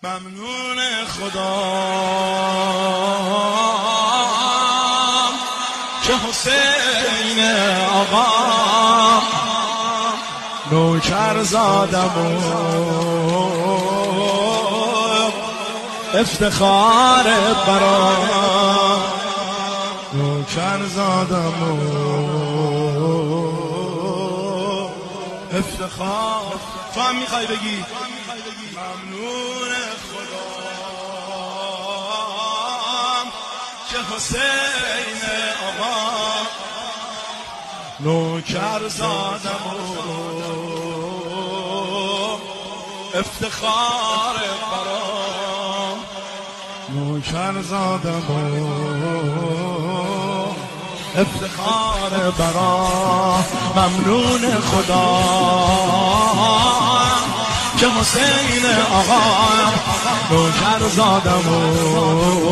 ممنون خدا که حسین آقا نوکر زادم و افتخار برام نوکر زادم و افتخار. تو هم میخوای بگی ممنون خدا که حسین آقا نوکر زادم و افتخار برام نوکر زادم و افتخار برام. ممنون خدا که حسین آقا نوکر زادم و